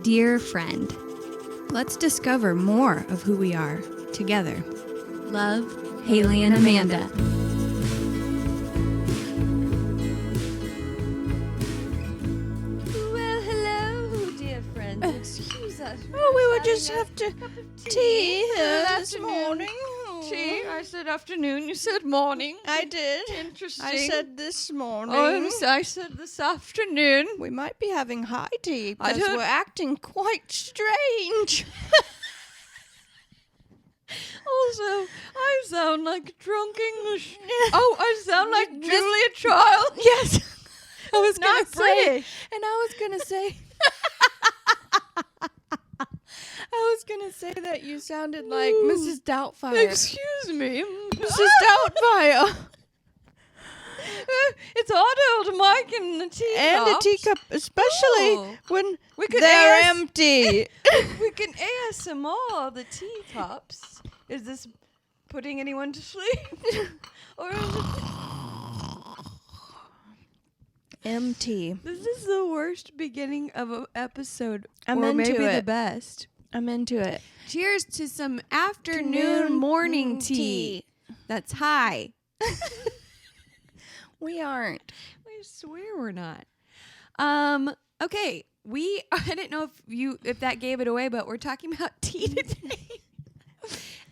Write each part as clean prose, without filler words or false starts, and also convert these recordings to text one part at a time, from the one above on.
Dear friend, Let's discover more of who we are together. love, Haley and Amanda. Well, hello, dear friends. Excuse us. Oh, we would just have to tea this afternoon. morning. Tea? I said afternoon. You said morning. I did. Interesting. I said this morning. I said this afternoon. We might be having high tea I because don't- we're acting quite strange. Also, I sound like drunk English. Oh, I sound like Julia Child. Yes. I was Not gonna say, British. and I was gonna say, that you sounded like Ooh. Mrs. Doubtfire. Excuse me. Mrs. Doubtfire. It's hard to hold a mic in the teacup. And a teacup, especially Oh. when We could they're AS empty. We can ASMR the teacups. Is this putting anyone to sleep? Or is it... Empty. This is the worst beginning of an episode. I'm or into maybe the it. best. I'm into it. Cheers to some afternoon Afternoon morning tea. That's high. We aren't. I swear we're not. Okay. I didn't know if that gave it away, but we're talking about tea today.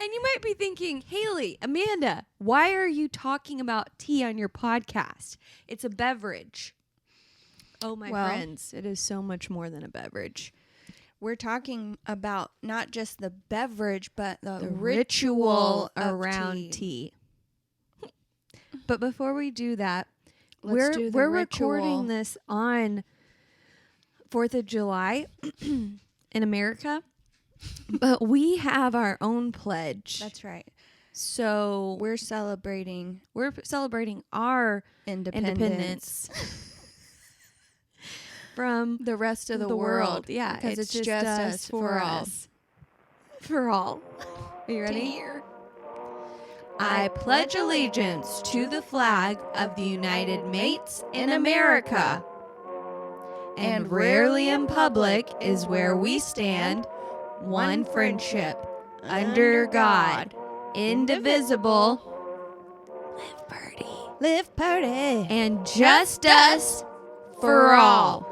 And you might be thinking, Haley, Amanda, why are you talking about tea on your podcast? It's a beverage. Oh, my Well- friends, it is so much more than a beverage. We're talking about not just the beverage, but the, The ritual of around tea. But before we do that, Let's do the we're ritual. recording this on 4th of July in America. But we have our own pledge. That's right. So We're celebrating we're celebrating our independence. independence from The rest of the, the world. Yeah, because it's it's just us for all. us. For all. Are you ready? Dear. I pledge allegiance to the flag of the United Mates in America. And rarely in public is where we stand, one friendship, under God, indivisible, live party, Live party. and just us for all.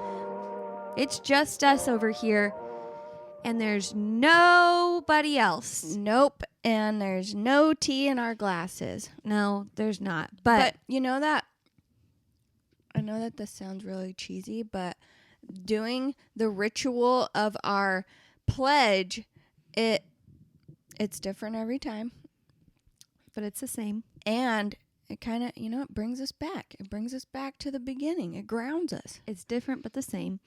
It's just us over here, and there's nobody else. Nope. And there's no tea in our glasses. No, there's not. But you know that, I know that this sounds really cheesy, but doing the ritual of our pledge, it's different every time. but it's the same. And it kind of, it brings us back. It brings us back to the beginning. It grounds us. It's different but the same.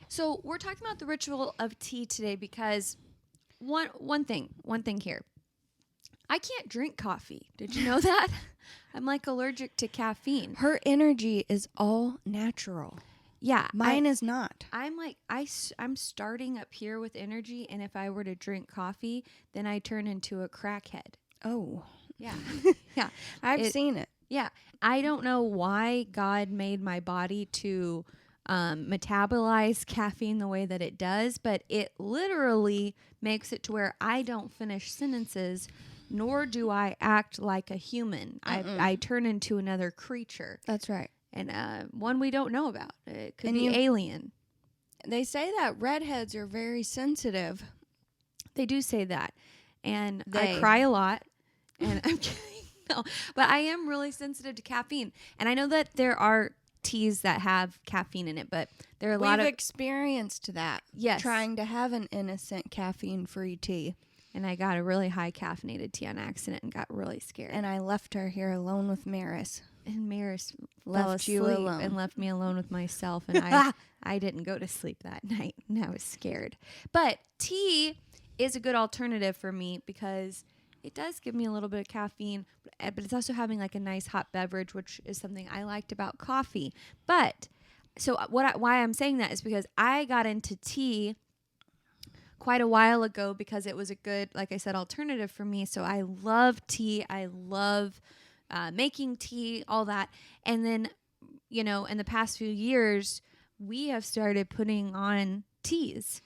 So we're talking about the ritual of tea today because one thing here. I can't drink coffee. Did you know that? I'm like allergic to caffeine. Her energy is all natural. Yeah, Mine is not. I'm like I'm starting up here with energy, and if I were to drink coffee, then I turn into a crackhead. Oh, Yeah, yeah, I've seen it. yeah. I don't know why God made my body to metabolize caffeine the way that it does, but it literally makes it to where I don't finish sentences, nor do I act like a human. I turn into another creature, That's right. and one we don't know about. It could And be you- alien. They say that redheads are very sensitive. They do say that, and They. I cry a lot, and I'm kidding. No, but I am really sensitive to caffeine, and I know that there are teas that have caffeine in it, but there are a lot We've of experienced that. yes. Trying to have an innocent caffeine-free tea. And I got a really high caffeinated tea on accident and got really scared. And I left her here alone with Maris. And Maris fell Left you asleep alone. and left me alone with myself, and I didn't go to sleep that night, and I was scared. But tea is a good alternative for me because it does give me a little bit of caffeine, but it's also having like a nice hot beverage, which is something I liked about coffee. But so why I'm saying that is because I got into tea quite a while ago because it was a good, like I said, alternative for me. So I love tea. I love making tea, all that. And then, in the past few years, we have started putting on teas.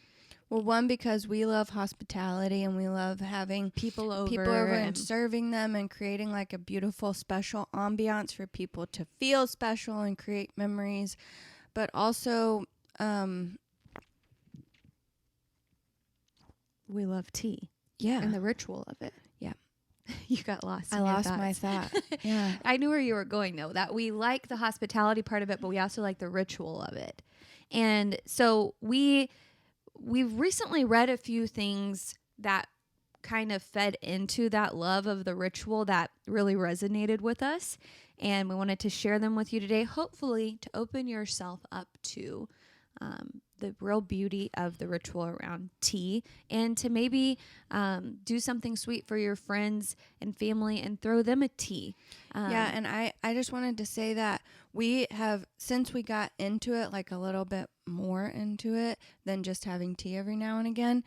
Well, one, because we love hospitality and we love having People over, people over and serving them and creating like a beautiful, special ambiance for people to feel special and create memories. But also, we love tea yeah. and the ritual of it. Yeah. You got lost. I in your lost my thoughts. thought. Yeah. I knew where you were going though, that we like the hospitality part of it, but we also like the ritual of it. And so we've recently read a few things that kind of fed into that love of the ritual that really resonated with us. And we wanted to share them with you today, hopefully to open yourself up to the real beauty of the ritual around tea, and to maybe do something sweet for your friends and family and throw them a tea. Yeah, and I just wanted to say that we have, since we got into it, like a little bit more into it than just having tea every now and again,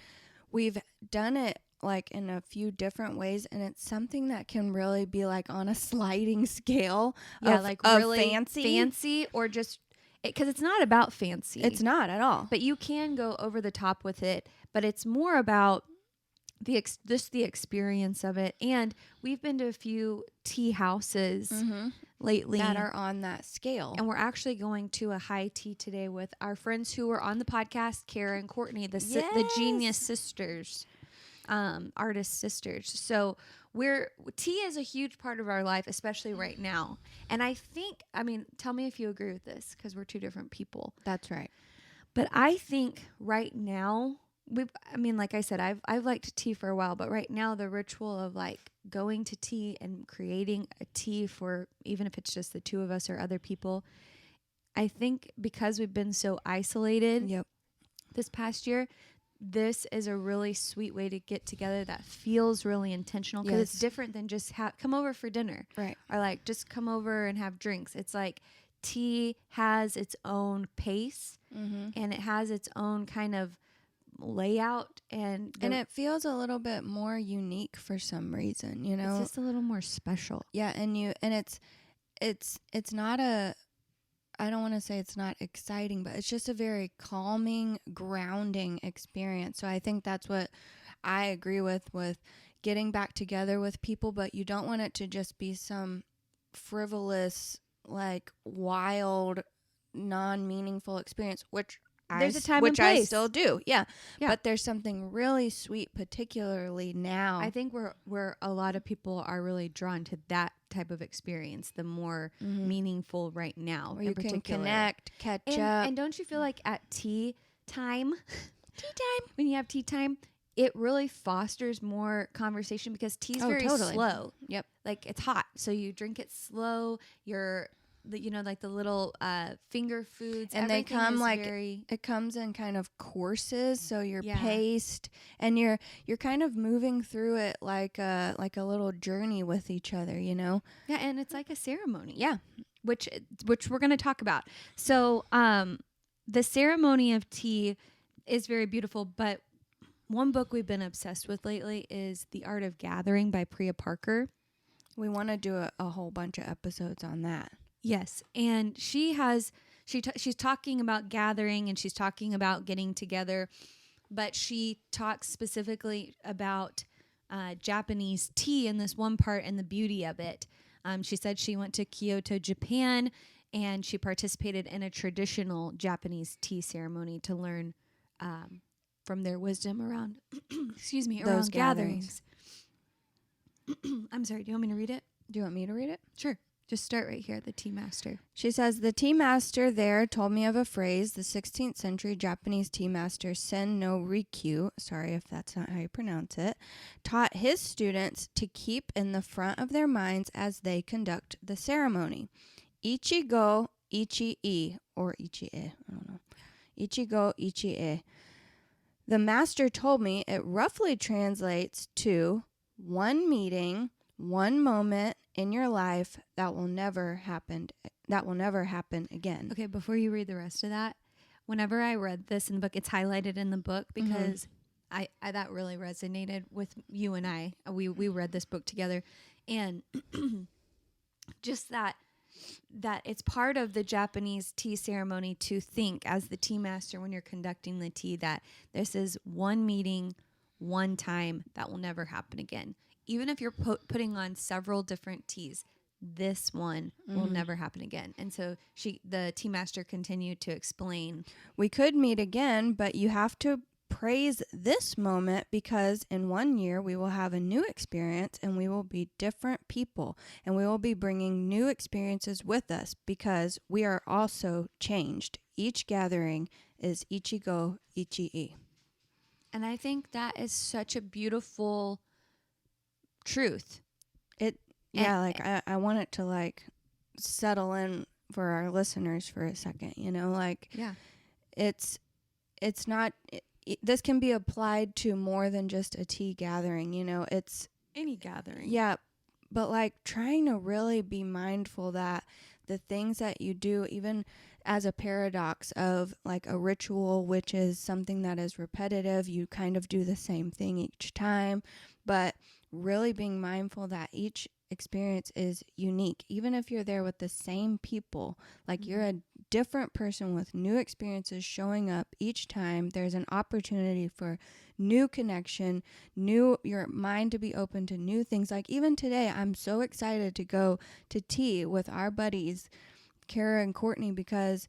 we've done it like in a few different ways, and it's something that can really be like on a sliding scale. Yeah, of, like of really fancy or just because it's not about fancy. It's not at all. But you can go over the top with it. But it's more about just the experience of it. And we've been to a few tea houses lately that are on that scale. And we're actually going to a high tea today with our friends who were on the podcast, Kara and Courtney, the Genius Sisters, artist sisters. So tea is a huge part of our life, especially right now. And I think, tell me if you agree with this, because we're two different people. That's right. But I think right now, like I said, I've liked tea for a while, but right now the ritual of like going to tea and creating a tea for, even if it's just the two of us or other people, I think because we've been so isolated this past year, this is a really sweet way to get together that feels really intentional, because it's different than just come over for dinner, right? Or like just come over and have drinks. It's like tea has its own pace, and it has its own kind of layout, and it feels a little bit more unique for some reason, you know. It's just a little more special. Yeah, and it's not a, I don't want to say it's not exciting, but it's just a very calming, grounding experience. So I think that's what I agree with getting back together with people, but you don't want it to just be some frivolous, like wild, non-meaningful experience, which there's a time which and place. I still do. Yeah. But there's something really sweet, particularly now. I think where a lot of people are really drawn to that type of experience, the more meaningful right now. Where you can connect, catch up. And don't you feel like at tea time, when you have tea time, it really fosters more conversation, because tea's very slow. Yep. Like it's hot, so you drink it slow. Like the little finger foods, and they come it comes in kind of courses, so you're paced, and you're kind of moving through it like a little journey with each other, you know. Yeah, and it's like a ceremony. Yeah, which we're going to talk about. So the ceremony of tea is very beautiful, but one book we've been obsessed with lately is The Art of Gathering by Priya Parker. We want to do a whole bunch of episodes on that. Yes, and she's talking about gathering, and she's talking about getting together, but she talks specifically about Japanese tea in this one part and the beauty of it. She said she went to Kyoto, Japan, and she participated in a traditional Japanese tea ceremony to learn from their wisdom around, around gatherings. I'm sorry, do you want me to read it? Do you want me to read it? Sure. Just start right here, the tea master. She says, the tea master there told me of a phrase the 16th century Japanese tea master Sen no Rikyu, sorry if that's not how you pronounce it, taught his students to keep in the front of their minds as they conduct the ceremony. Ichi-go, ichi-e, or ichi-e, I don't know. Ichi-go, ichi-e. The master told me it roughly translates to one meeting, one moment in your life that will never happen again. Okay, before you read the rest of that, whenever I read this in the book, it's highlighted in the book because I that really resonated with you and I. We read this book together, and just that that it's part of the Japanese tea ceremony to think as the tea master when you're conducting the tea that this is one meeting, one time that will never happen again. Even if you're putting on several different teas, this one will never happen again. And so the tea master continued to explain. We could meet again, but you have to praise this moment because in 1 year we will have a new experience and we will be different people and we will be bringing new experiences with us because we are also changed. Each gathering is Ichigo Ichii. And I think that is such a beautiful truth. I want it to like settle in for our listeners for a second, you know, like it's not this can be applied to more than just a tea gathering, you know, it's Any gathering. yeah, but like trying to really be mindful that the things that you do, even as a paradox of like a ritual, which is something that is repetitive, you kind of do the same thing each time, but really being mindful that each experience is unique. Even if you're there with the same people, like you're a different person with new experiences showing up each time, there's an opportunity for new connection, your mind to be open to new things. Like even today, I'm so excited to go to tea with our buddies, Kara and Courtney, because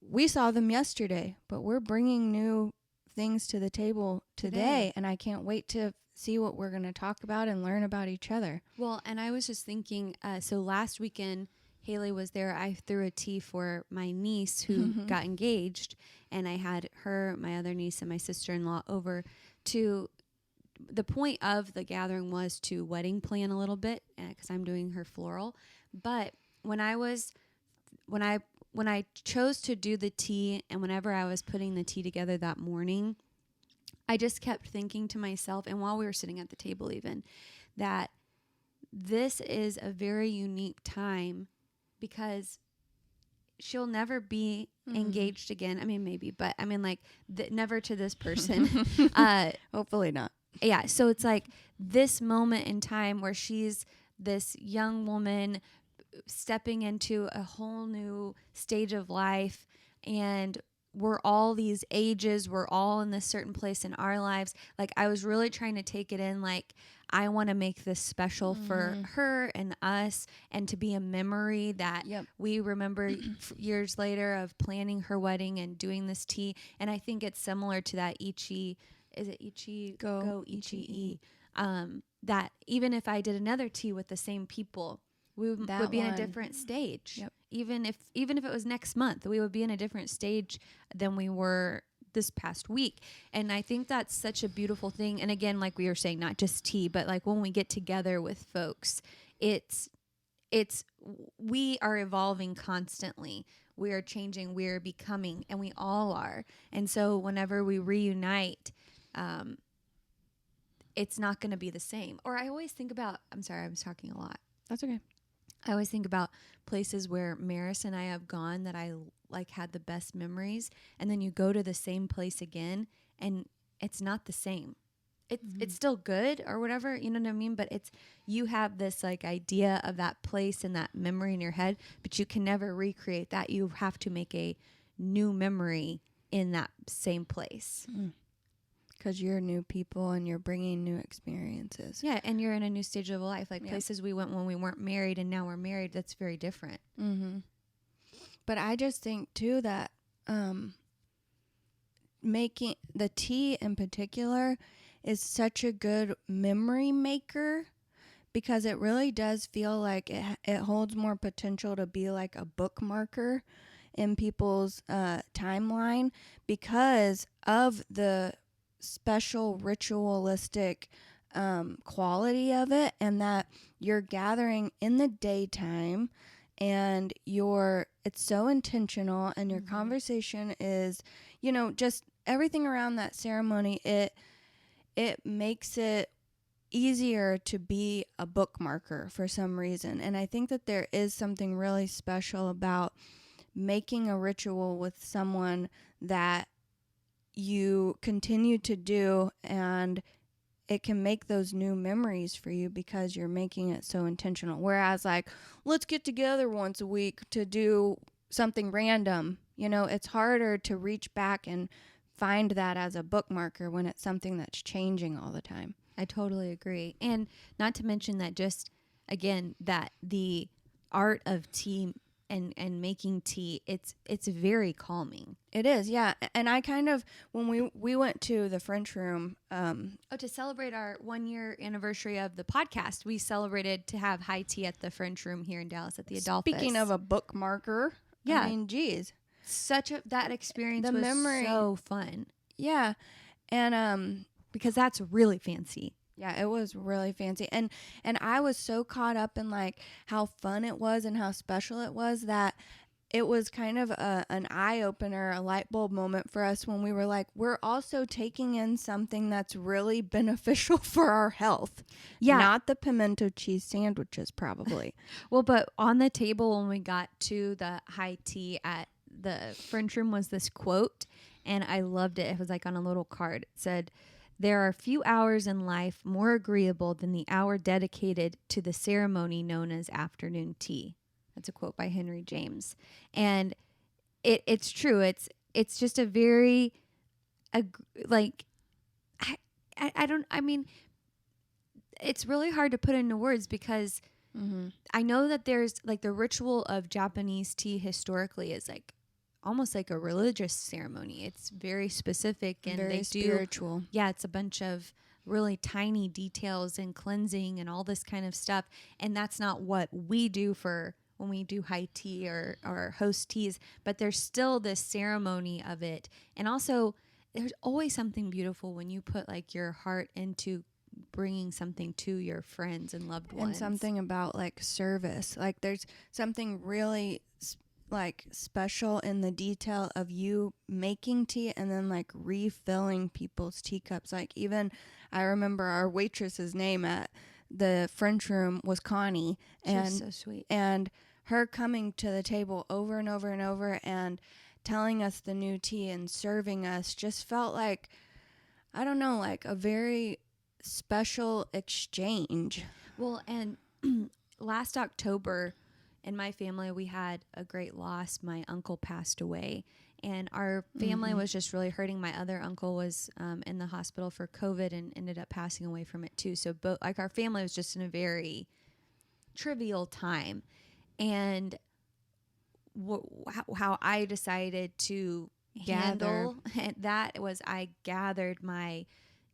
we saw them yesterday, but we're bringing new things to the table today. And I can't wait to see what we're going to talk about and learn about each other. Well, and I was just thinking, so last weekend, Haley was there. I threw a tea for my niece who got engaged, and I had her, my other niece, and my sister-in-law over to. The point of the gathering was to wedding plan a little bit because I'm doing her floral. But when I chose to do the tea, and whenever I was putting the tea together that morning, I just kept thinking to myself, and while we were sitting at the table even, that this is a very unique time because she'll never be engaged again. I mean, maybe, but I mean, like, never to this person. Hopefully not. Yeah, so it's like this moment in time where she's this young woman stepping into a whole new stage of life, and we're all these ages, we're all in this certain place in our lives. Like, I was really trying to take it in, like, I want to make this special for her and us, and to be a memory that we remember years later of planning her wedding and doing this tea. And I think it's similar to that Ichi, is it Ichi go Ichi? That even if I did another tea with the same people, we would be in a different stage. Yep. Even if it was next month, we would be in a different stage than we were this past week. And I think that's such a beautiful thing. And again, like we were saying, not just tea, but like when we get together with folks, we are evolving constantly. We are changing, we are becoming, and we all are. And so whenever we reunite, it's not going to be the same. Or I always think about, I'm sorry, I was talking a lot. That's okay. I always think about places where Maris and I have gone that I like had the best memories, and then you go to the same place again and it's not the same. It's still good or whatever, you know what I mean? But you have this like idea of that place and that memory in your head, but you can never recreate that. You have to make a new memory in that same place. Because you're new people and you're bringing new experiences. Yeah, and you're in a new stage of life. Like places we went when we weren't married and now we're married, that's very different. But I just think, too, that making the tea in particular is such a good memory maker because it really does feel like it holds more potential to be like a bookmarker in people's timeline because of the special ritualistic quality of it, and that you're gathering in the daytime and it's so intentional, and your conversation is, you know, just everything around that ceremony, it makes it easier to be a bookmarker for some reason. And I think that there is something really special about making a ritual with someone that you continue to do, and it can make those new memories for you because you're making it so intentional. Whereas like, let's get together once a week to do something random. You know, it's harder to reach back and find that as a bookmarker when it's something that's changing all the time. I totally agree. And not to mention that just, again, that the art of tea and making tea, it's very calming. It is, yeah. And I kind of, when we went to the French Room, To celebrate our 1-year anniversary of the podcast, we celebrated to have high tea at the French Room here in Dallas at the Adolphus. speaking of a bookmarker, Yeah. I mean, geez. that experience The was memory- so fun Yeah. And because that's really fancy. yeah, it was really fancy. And I was so caught up in like how fun it was and how special it was that it was kind of an eye opener, a light bulb moment for us when we were like, we're also taking in something that's really beneficial for our health. Yeah. Not the pimento cheese sandwiches, probably. Well, but on the table when we got to the high tea at the French Room was this quote, and I loved it. It was like on a little card. It said, "There are few hours in life more agreeable than the hour dedicated to the ceremony known as afternoon tea." That's a quote by Henry James. And it's true. It's just a very, like, I mean, it's really hard to put into words because I know that there's like the ritual of Japanese tea historically is like almost like a religious ceremony. It's very specific and Very they do spiritual. yeah, it's a bunch of really tiny details and cleansing and all this kind of stuff. And that's not what we do for when we do high tea or host teas, but there's still this ceremony of it. And also there's always something beautiful when you put like your heart into bringing something to your friends and loved ones. And something about like service. Like there's something really like special in the detail of you making tea and then like refilling people's teacups. Like even I remember our waitress's name at the French Room was Connie, She was and so sweet. and her coming to the table over and over and over and telling us the new tea and serving us just felt like, I don't know, like a very special exchange. Well, and last October in my family, we had a great loss. My uncle passed away, and our family was just really hurting. My other uncle was in the hospital for COVID and ended up passing away from it too. So both, like, our family was just in a very trivial time. And how I decided to handle that was I gathered my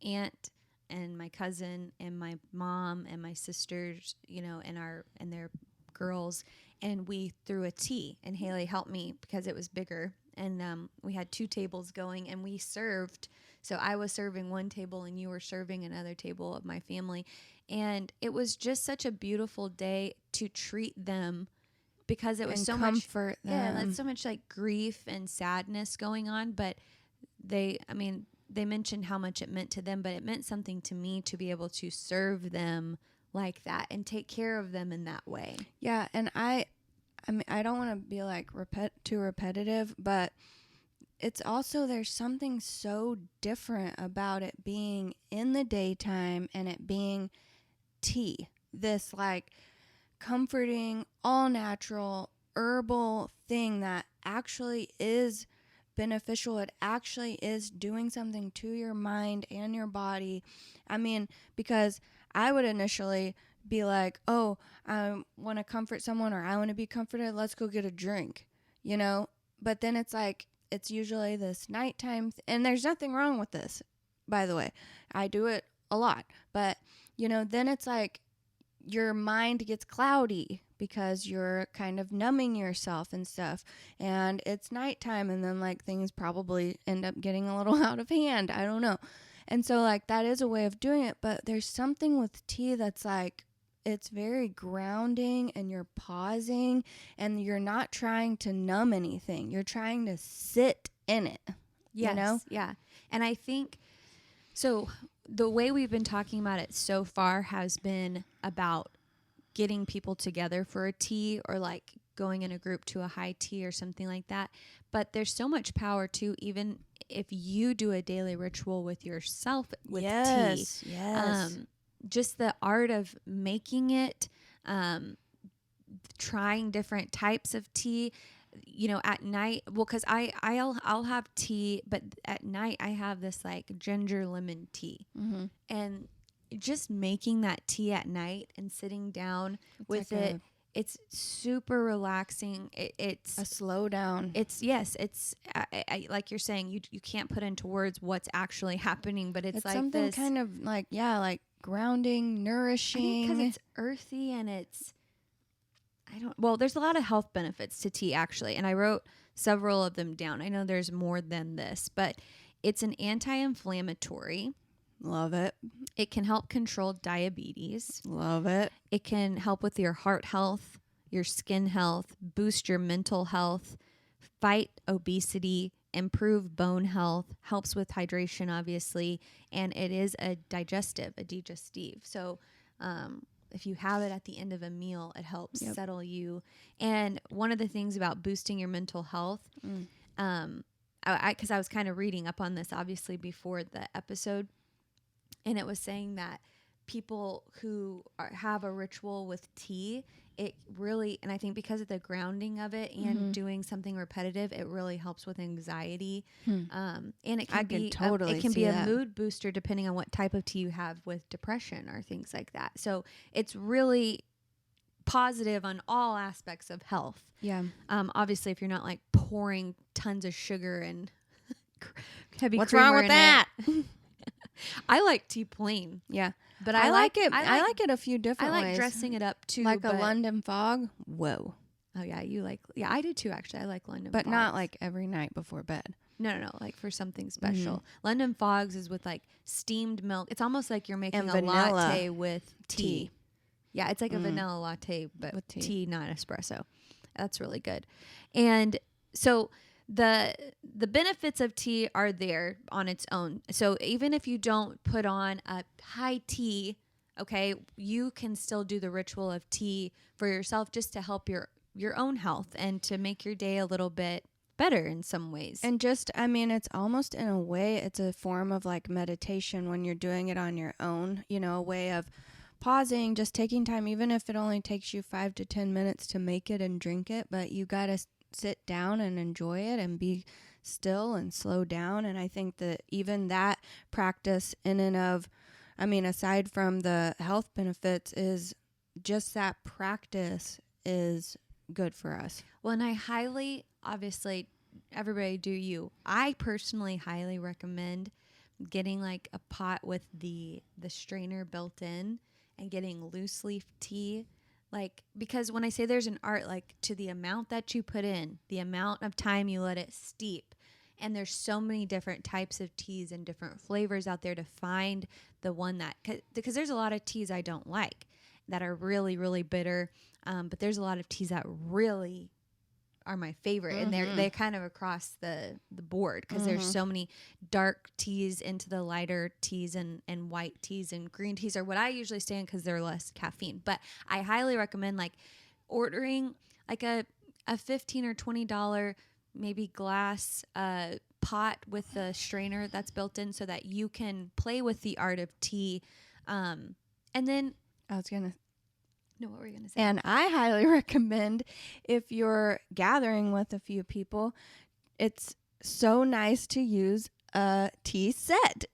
aunt and my cousin and my mom and my sisters, you know, and their girls, and we threw a tea, and Haley helped me because it was bigger, and we had 2 tables going, and we served. So I was serving one table and you were serving another table of my family, and it was just such a beautiful day to treat them because it was And so much comfort yeah, them. that's so much like grief and sadness going on, but they mentioned how much it meant to them, but it meant something to me to be able to serve them like that and take care of them in that way. Yeah, and I mean, I don't want to be like too repetitive, but it's also there's something so different about it being in the daytime and it being tea. This like comforting, all natural, herbal thing that actually is beneficial. It actually is doing something to your mind and your body. I mean, because I would initially be like, oh, I want to comfort someone or I want to be comforted. Let's go get a drink, you know? But then it's like, it's usually this nighttime. And there's nothing wrong with this, by the way. I do it a lot. But, you know, then it's like your mind gets cloudy because you're kind of numbing yourself and stuff. And it's nighttime. And then like things probably end up getting a little out of hand. I don't know. And so, like, that is a way of doing it. But there's something with tea that's like, it's very grounding and you're pausing and you're not trying to numb anything. You're trying to sit in it. Yes, You know? yeah. And I think, so the way we've been talking about it so far has been about getting people together for a tea or like going in a group to a high tea or something like that. But there's so much power too, even if you do a daily ritual with yourself with tea, Yes. Yes. just the art of making it, trying different types of tea, at night. Well, because I'll have tea, but at night I have this like ginger lemon tea, Mm-hmm. and just making that tea at night and sitting down with like it, it's super relaxing. It's a slow down. it's yes, it's like you're saying, you can't put into words what's actually happening, but it's like something this kind of like, like grounding, nourishing. because it's earthy and well, there's a lot of health benefits to tea actually, and I wrote several of them down. I know there's more than this, but it's an anti-inflammatory. Love it. It can help control diabetes. Love it. It can help with your heart health, your skin health, boost your mental health, fight obesity, improve bone health, helps with hydration, obviously, and it is a digestive. So, if you have it at the end of a meal, it helps settle you. And one of the things about boosting your mental health, because I was kind of reading up on this, obviously, before the episode, and it was saying that people who have a ritual with tea, it really, and I think because of the grounding of it and doing something repetitive, it really helps with anxiety. And it can be a mood booster depending on what type of tea you have with depression or things like that. So it's really positive on all aspects of health. Yeah. Obviously, if you're not like pouring tons of sugar and heavy What's creamer wrong with in that? it. I like tea plain. Yeah. But I like it. I like it a few I different like ways. dressing it up too. Like a London fog. Whoa. Oh yeah, yeah, I do too. Actually, I like London, But fogs. not like every night before bed. No, like for something special. London fogs is with like steamed milk. It's almost like you're making a latte with tea. Yeah, it's like a vanilla latte, but with tea, not espresso. That's really good. And so the benefits of tea are there on its own. So even if you don't put on a high tea, okay, you can still do the ritual of tea for yourself just to help your own health and to make your day a little bit better in some ways. And just, I mean, it's almost in a way, it's a form of like meditation when you're doing it on your own, a way of pausing, just taking time, even if it only takes you 5 to 10 minutes to make it and drink it, but you got to sit down and enjoy it and be still and slow down. And I think that even that practice in and of, I mean, aside from the health benefits, is just that practice is good for us. Well, and I highly, obviously, everybody do you. I personally highly recommend getting like a pot with the strainer built in and getting loose leaf tea. Like, because when I say there's an art, like to the amount that you put in, the amount of time you let it steep. And there's so many different types of teas and different flavors out there to find the one that, because there's a lot of teas I don't like that are really, really bitter. But there's a lot of teas that really are my favorite. And they're kind of across the board because there's so many dark teas into the lighter teas and white teas and green teas are what I usually stand because they're less caffeine. But I highly recommend like ordering like a $15 or $20 maybe glass pot with the strainer that's built in so that you can play with the art of tea. And then what were you going to say? And I highly recommend if you're gathering with a few people, it's so nice to use a tea set.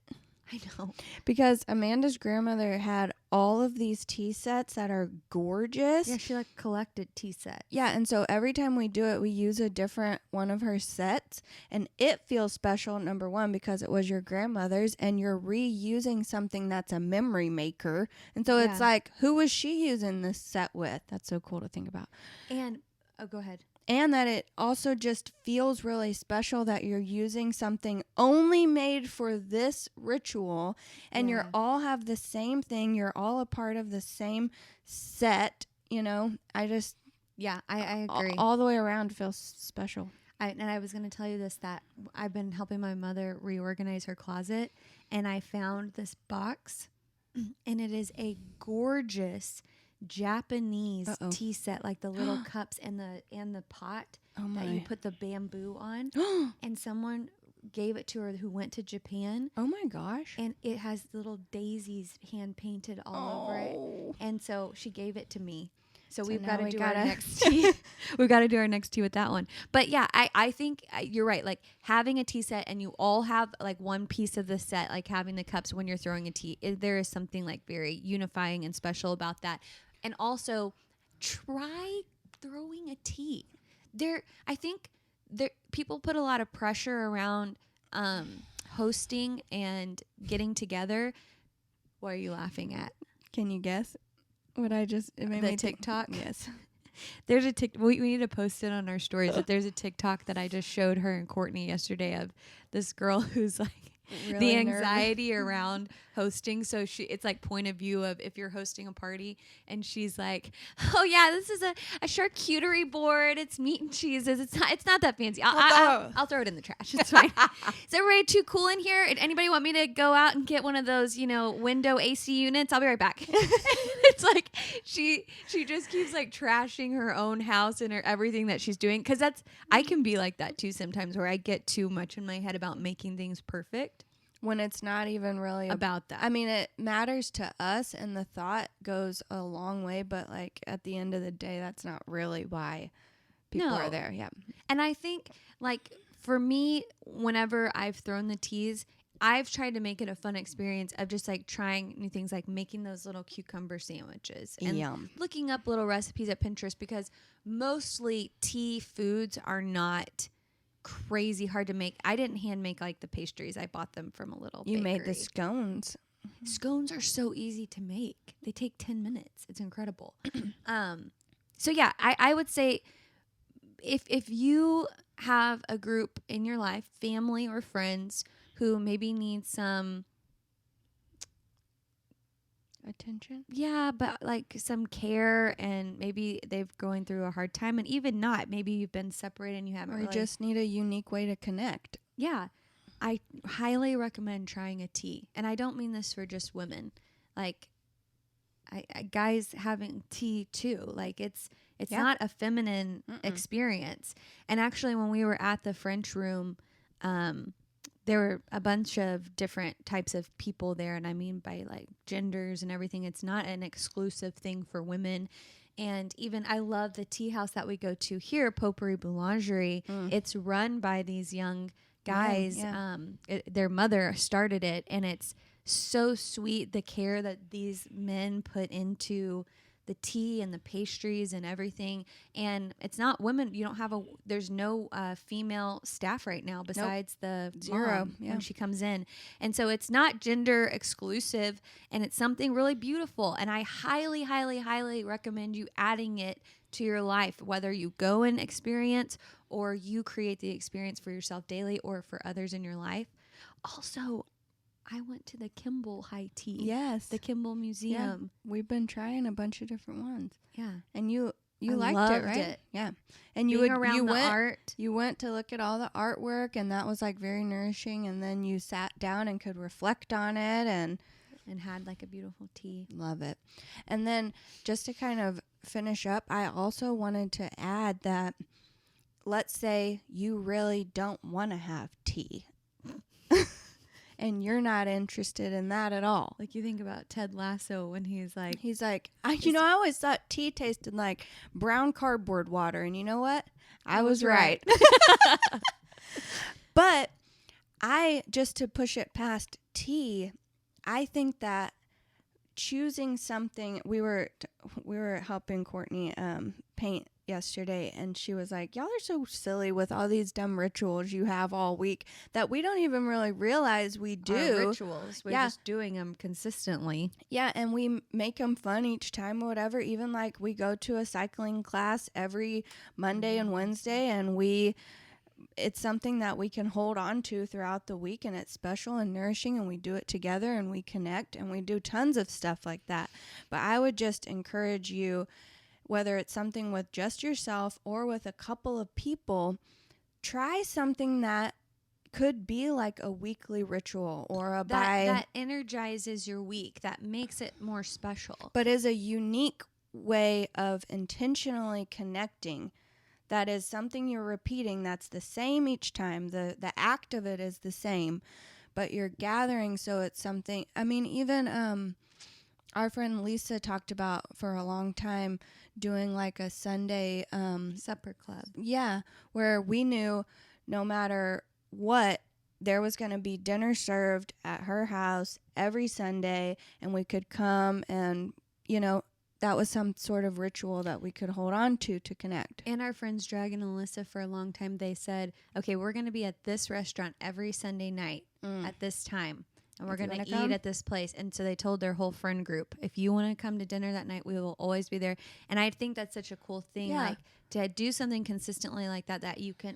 I know. Because Amanda's grandmother had all of these tea sets that are gorgeous. Yeah, she like collected tea sets. Yeah, and so every time we do it, we use a different one of her sets. And it feels special, number one, because it was your grandmother's and you're reusing something that's a memory maker. And so it's like, who was she using this set with? That's so cool to think about. And, go ahead. And that it also just feels really special that you're using something only made for this ritual and you're all have the same thing. You're all a part of the same set, I just... Yeah, I agree. All the way around feels special. And I was going to tell you this, that I've been helping my mother reorganize her closet and I found this box and it is a gorgeous Japanese tea set, like the little cups and the pot that you put the bamboo on. And someone gave it to her who went to Japan, Oh my gosh. and it has little daisies hand painted all over it. And so she gave it to me. So we've got now to we do gotta- our next tea. We've got to do our next tea with that one. But yeah, I think you're right. Like having a tea set and you all have like one piece of the set, like having the cups when you're throwing a tea, there is something like very unifying and special about that. And also try throwing a tea. I think people put a lot of pressure around hosting and getting together. What are you laughing at? Can you guess what I just? It made The me think- TikTok? Yes. There's a we need to post it on our stories, but there's a TikTok that I just showed her and Courtney yesterday of this girl who's like the Really nervous. anxiety around hosting. So it's like point of view of if you're hosting a party, and she's like, "Oh yeah, this is a charcuterie board. It's meat and cheeses. It's not that fancy. I'll throw it in the trash. It's fine." Is everybody too cool in here? Anybody want me to go out and get one of those, window AC units? I'll be right back. It's like she just keeps like trashing her own house and everything that she's doing, because I can be like that too sometimes, where I get too much in my head about making things perfect. When it's not even really About that. I mean, it matters to us, and the thought goes a long way. But like at the end of the day, that's not really why people No. are there. Yeah. And I think, like, for me, whenever I've thrown the teas, I've tried to make it a fun experience of just like trying new things, like making those little cucumber sandwiches and Yum. looking up little recipes at Pinterest, because mostly tea foods are not crazy hard to make. I didn't hand make like the pastries. I bought them from a little You made the bakery. scones. Scones are so easy to make. They take 10 minutes. It's incredible. So yeah, I would say if you have a group in your life, family or friends, who maybe need some, Attention. but like some care, and maybe they've going through a hard time, and even not, maybe you've been separated and you haven't Or you really, just need a unique way to connect. yeah, I highly recommend trying a tea. And I don't mean this for just women. Like, guys having tea too. Like, it's Yeah. not a feminine experience. And actually, when we were at the French room, there were a bunch of different types of people there. And I mean by like genders and everything. It's not an exclusive thing for women. And even I love the tea house that we go to here, Potpourri Boulangerie. It's run by these young guys. yeah. Their mother started it, and it's so sweet, the care that these men put into the tea and the pastries and everything. And it's not women. You don't have there's no female staff right now besides the Zero, mom yeah. when she comes in. And so it's not gender exclusive, and it's something really beautiful. And I highly, highly, highly recommend you adding it to your life, whether you go and experience or you create the experience for yourself daily or for others in your life. Also, I went to the Kimball High Tea. Yes. The Kimball Museum. We've been trying a bunch of different ones. Yeah. And you I liked loved it, right? it. Yeah. And Being around you the went art. You went to look at all the artwork, and that was like very nourishing, and then you sat down and could reflect on it and had like a beautiful tea. love it. And then just to kind of finish up, I also wanted to add that let's say you really don't want to have tea. And you're not interested in that at all. Like, you think about Ted Lasso when he's like, He's like, I always thought tea tasted like brown cardboard water. And you know what? I was right. But just to push it past tea, I think that choosing something, we were helping Courtney paint yesterday, and she was like, y'all are so silly with all these dumb rituals you have all week that we don't even really realize we do. our rituals. We're Yeah. just doing them consistently. Yeah, and we make them fun each time or whatever. Even like we go to a cycling class every Monday and Wednesday, and it's something that we can hold on to throughout the week, and it's special and nourishing, and we do it together and we connect, and we do tons of stuff like that. But I would just encourage you, whether it's something with just yourself or with a couple of people, try something that could be like a weekly ritual or a That energizes your week. That makes it more special. but is a unique way of intentionally connecting that is something you're repeating that's the same each time. The act of it is the same, but you're gathering, so it's something. I mean, even our friend Lisa talked about for a long time doing like a Sunday Supper club. yeah, where we knew no matter what, there was going to be dinner served at her house every Sunday, and we could come, and that was some sort of ritual that we could hold on to connect. And our friends Dragon and Alyssa, for a long time, they said, okay, we're going to be at this restaurant every Sunday night at this time. And we're If you going to wanna eat come? at this place. And so they told their whole friend group, if you want to come to dinner that night, we will always be there. And I think that's such a cool thing, Yeah. like to do something consistently like that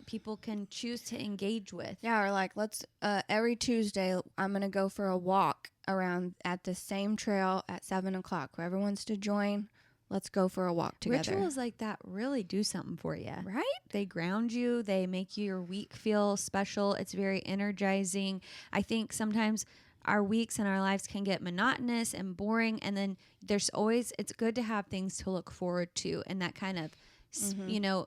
people can choose to engage with. Yeah, or like let's every Tuesday I'm gonna go for a walk around at the same trail at 7:00. Whoever wants to join, let's go for a walk together. Rituals like that really do something for you. Right? They ground you. They make your week feel special. It's very energizing. I think sometimes our weeks and our lives can get monotonous and boring. And then it's good to have things to look forward to. And that kind of, you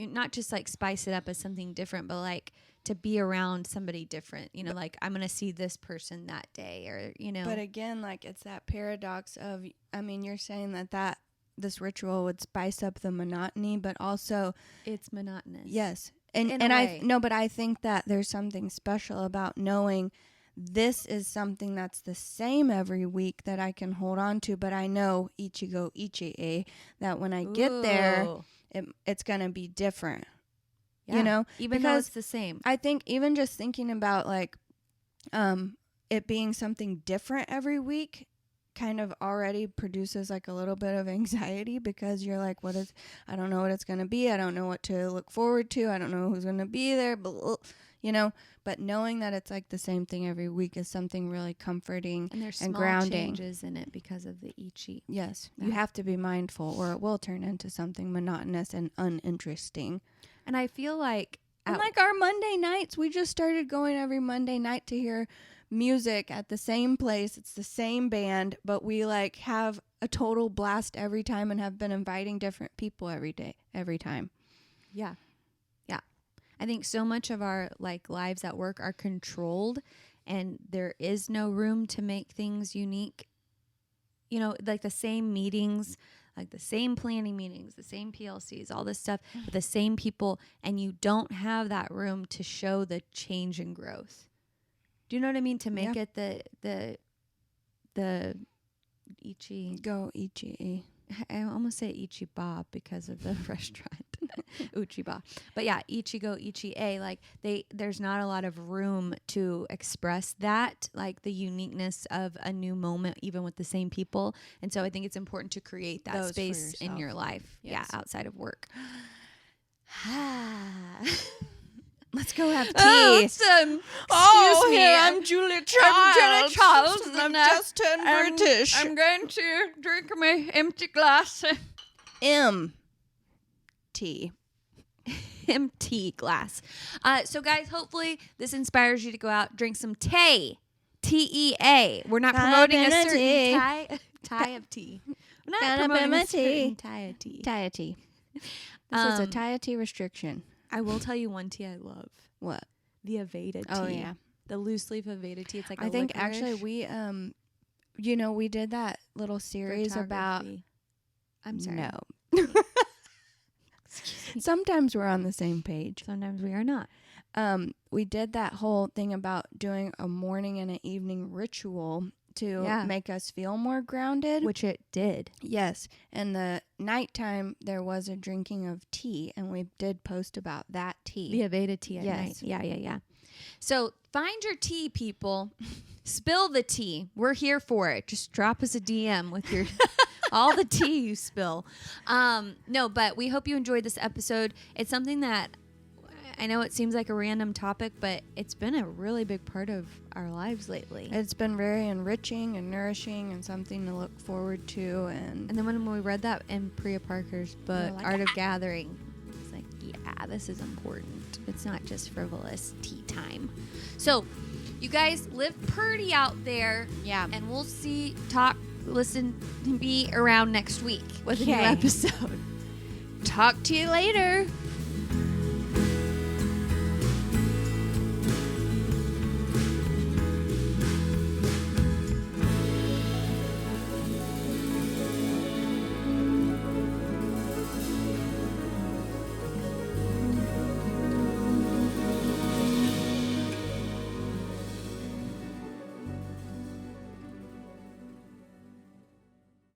not just like spice it up as something different, but like to be around somebody different, like I'm going to see this person that day or. But again, like it's that paradox of, I mean, you're saying that this ritual would spice up the monotony, but also it's monotonous. yes. In a And way. but I think that there's something special about knowing this is something that's the same every week that I can hold on to, but I know Ichigo Ichie that when I get there, Ooh. it's going to be different. Yeah. Even though because it's the same. I think even just thinking about like it being something different every week kind of already produces like a little bit of anxiety, because you're like, I don't know what it's going to be. I don't know what to look forward to. I don't know who's going to be there, but knowing that it's like the same thing every week is something really comforting And there's and small grounding. changes in it because of the Ichi. Yes, Yeah. you have to be mindful or it will turn into something monotonous and uninteresting. And I feel like And like our Monday nights, we just started going every Monday night to hear music at the same place. It's the same band, but we like have a total blast every time and have been inviting different people every time. yeah. I think so much of our like lives at work are controlled, and there is no room to make things unique. Like the same meetings, like the same planning meetings, the same PLCs, all this stuff with the same people, and you don't have that room to show the change and growth. Do you know what I mean? To make it the Ichi. Go Ichi. I almost say Ichiba because of the restaurant. Uchiba. But yeah, Ichigo, Ichi-e, like there's not a lot of room to express that, like the uniqueness of a new moment, even with the same people. And so I think it's important to create that Those for space in yourself. your life. Yes. Yeah, outside of work. Let's go have tea. Excuse me. I'm Julia I'm Julia Childs, and and, I've just turned British. I'm going to drink my empty glass. Tea. Empty glass. So guys, hopefully this inspires you to go out, drink some tea. T-E-A. We're not promoting a certain tea. tie of tea. We're not Gotta promoting be a my certain tea. tie of tea. Tie tea. This is a tie tea restriction. I will tell you one tea I love. What? The Aveda tea. Oh, yeah. The loose leaf Aveda tea. It's like I think actually we we did that little series about Photography. I'm sorry. No. Sometimes we're on the same page. Sometimes we are not. We did that whole thing about doing a morning and an evening ritual to make us feel more grounded. Which it did. Yes. And the nighttime, there was a drinking of tea, and we did post about that tea. The Aveda tea at Yes. night. Yeah. So find your tea, people. Spill the tea. We're here for it. Just drop us a DM with your all the tea you spill. No, but we hope you enjoyed this episode. It's something that I know it seems like a random topic, but it's been a really big part of our lives lately. It's been very enriching and nourishing and something to look forward to. And And then when we read that in Priya Parker's book, like, Art of Gathering, it's like, yeah, this is important. It's not just frivolous tea time. So, you guys live pretty out there. Yeah. And we'll see, talk, listen, and be around next week with a new Okay. episode. Talk to you later.